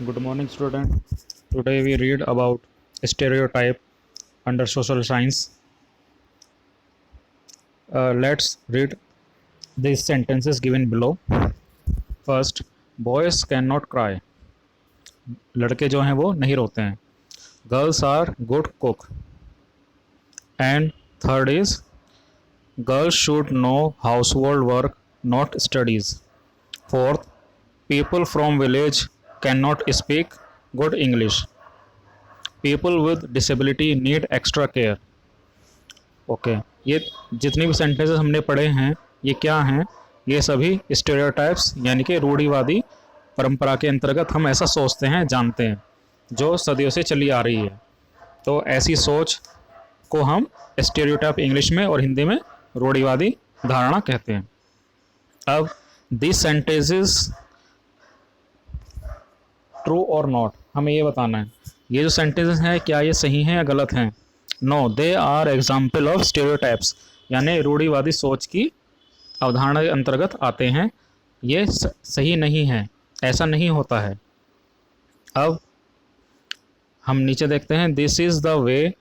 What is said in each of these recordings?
Good morning, student. Today we read about stereotype under social science. Let's read these sentences given below. First, boys cannot cry. लड़के जो हैं वो नहीं रोते हैं. Girls are good cook. And third is, girls should know household work, not studies. Fourth, people from village cannot speak good English. People with disability need extra care. Okay ये जितनी भी सेंटेंसेस हमने पढ़े हैं ये क्या हैं? ये सभी स्टेरियोटाइप्स यानी कि रूढ़िवादी परंपरा के अंतर्गत हम ऐसा सोचते हैं, जानते हैं, जो सदियों से चली आ रही है. तो ऐसी सोच को हम स्टेरियोटाइप इंग्लिश में और हिंदी में रूढ़िवादी धारणा कहते हैं. अब दिस सेंटेंसेस ट्रू और नॉट हमें ये बताना है. ये जो सेंटेंसेस हैं क्या ये सही हैं या गलत हैं? No, they are example of stereotypes यानी रूढ़िवादी सोच की अवधारणा के अंतर्गत आते हैं. ये सही नहीं है, ऐसा नहीं होता है. अब हम नीचे देखते हैं. This is the way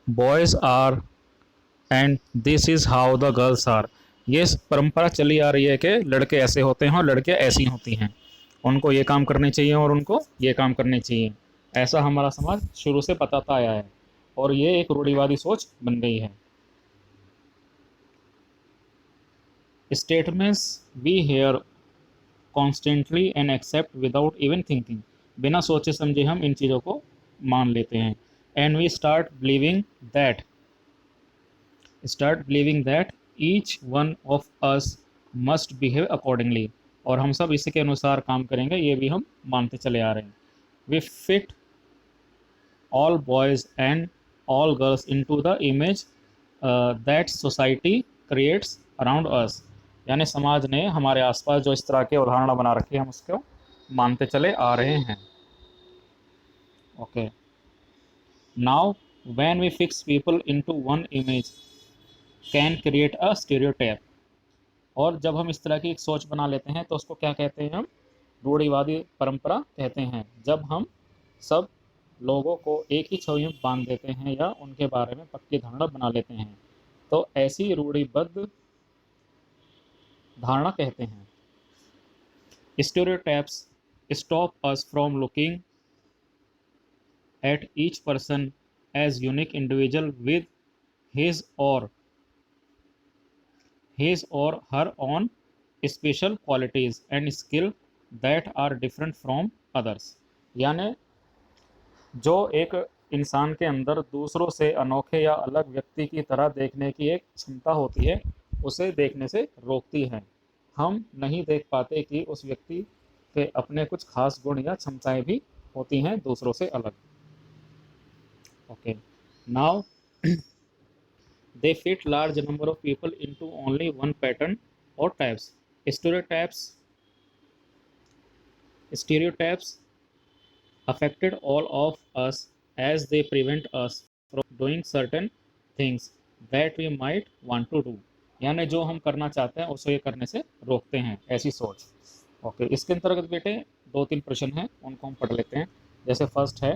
boys are and this is how the girls are. ये परंपरा चली आ रही है कि लड़के ऐसे होते हैं और लड़कियाँ ऐसी होती हैं, उनको ये काम करने चाहिए और उनको ये काम करने चाहिए. ऐसा हमारा समाज शुरू से बताता आया है और ये एक रूढ़िवादी सोच बन गई है. Statements we hear constantly and accept without even thinking. बिना सोचे समझे हम इन चीज़ों को मान लेते हैं. And we start believing that each one of us must behave accordingly. और हम सब इसी के अनुसार काम करेंगे, ये भी हम मानते चले आ रहे हैं. We fit all boys and all girls into the image that society creates around us. यानी समाज ने हमारे आसपास जो इस तरह के उदाहरण बना रखे हैं हम उसको मानते चले आ रहे हैं. Okay, now when we fix people into one image can create a stereotype. और जब हम इस तरह की एक सोच बना लेते हैं तो उसको क्या कहते हैं? हम रूढ़िवादी परंपरा कहते हैं. जब हम सब लोगों को एक ही छवि में बांध देते हैं या उनके बारे में पक्की धारणा बना लेते हैं तो ऐसी रूढ़िबद्ध धारणा कहते हैं. Stereotypes stop us from looking at each person as unique individual with his or her own special qualities and skill that are different from others. यानी जो एक इंसान के अंदर दूसरों से अनोखे या अलग व्यक्ति की तरह देखने की एक क्षमता होती है उसे देखने से रोकती है. हम नहीं देख पाते कि उस व्यक्ति के अपने कुछ खास गुण या क्षमताएं भी होती हैं दूसरों से अलग. Okay, now they fit large number of people into only one pattern or types. Stereotypes affected all of us as they prevent us from doing certain things that we might want to do. यानी जो हम करना चाहते हैं उसे करने से रोकते हैं, ऐसी सोच. ओके, इसके अंतर्गत बेटे 2-3 प्रश्न हैं, उनको हम पढ़ लेते हैं. जैसे फर्स्ट है,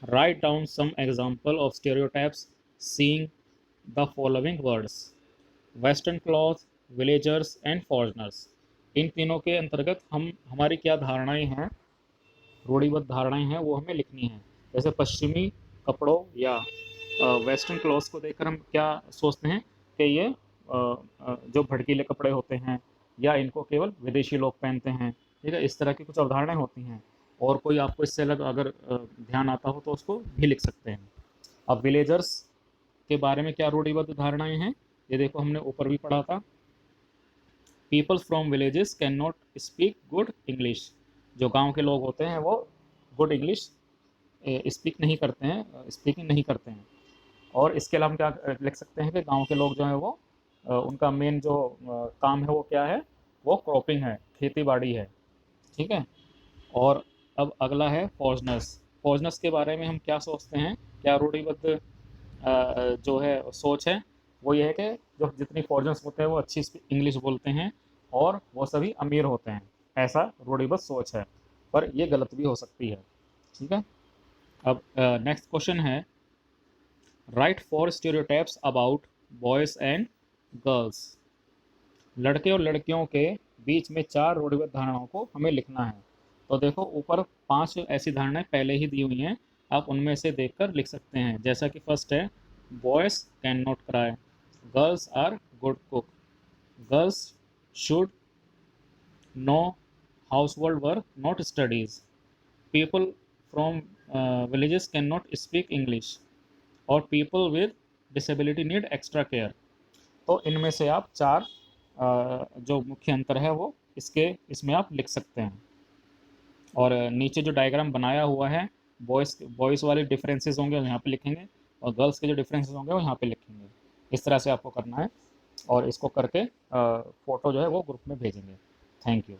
write down some example of stereotypes seeing the following words: western cloth, villagers and foreigners. इन तीनों के अंतर्गत हमारी क्या धारणाएं हैं, रूढ़िबद्ध धारणाएं हैं, वो हमें लिखनी है. जैसे पश्चिमी कपड़ों या वेस्टर्न क्लॉथ्स को देखकर हम क्या सोचते हैं कि ये जो भड़कीले कपड़े होते हैं या इनको केवल विदेशी लोग पहनते हैं. ठीक है, इस तरह की कुछ अवधारणाएं होती हैं. और कोई आपको इससे अलग अगर ध्यान आता हो तो उसको भी लिख सकते हैं. अब विलेजर्स के बारे में क्या रूढ़िबद्ध धारणाएं हैं, ये देखो हमने ऊपर भी पढ़ा था. People from villages can not speak good English. जो गांव के लोग होते हैं वो गुड इंग्लिश स्पीकिंग नहीं करते हैं. और इसके अलावा हम क्या लिख सकते हैं कि गांव के लोग जो हैं वो उनका मेन जो काम है वो क्या है, वो क्रॉपिंग है, खेती बाड़ी है. ठीक है. और अब अगला है फॉरेनर्स के बारे में हम क्या सोचते हैं, क्या रूढ़िबद्ध जो है सोच है, वो ये है कि जो जितनी फॉरेनर्स होते हैं वो अच्छी इंग्लिश बोलते हैं और वो सभी अमीर होते हैं. ऐसा रूढ़िबद्ध सोच है, पर ये गलत भी हो सकती है। ठीक है। अब नेक्स्ट क्वेश्चन है, right four stereotypes about boys and girls. लड़के और लड़कियों के बीच में 4 रूढ़िबद्ध धारणाओं को हमें लिखना है। तो देखो ऊपर 5 ऐसी धारणाएं पहले ही दी हुई हैं, आप उनमें से देखकर लिख सकते हैं। जैसा कि फर्स्ट है, boys can not cry, girls are good cook, girls should know household work not studies, people from villages can not speak English, और people with disability need extra care. तो इनमें से आप 4 जो मुख्य अंतर है वो इसमें आप लिख सकते हैं। और नीचे जो डायग्राम बनाया हुआ है, बॉयज़ बॉयज़ वाले डिफरेंसेस होंगे वो यहाँ पे लिखेंगे, और गर्ल्स के जो डिफरेंसेस होंगे वो यहाँ पे लिखेंगे। इस तरह से आपको करना है, और इसको करके फ़ोटो जो है वो ग्रुप में भेजेंगे। Thank you.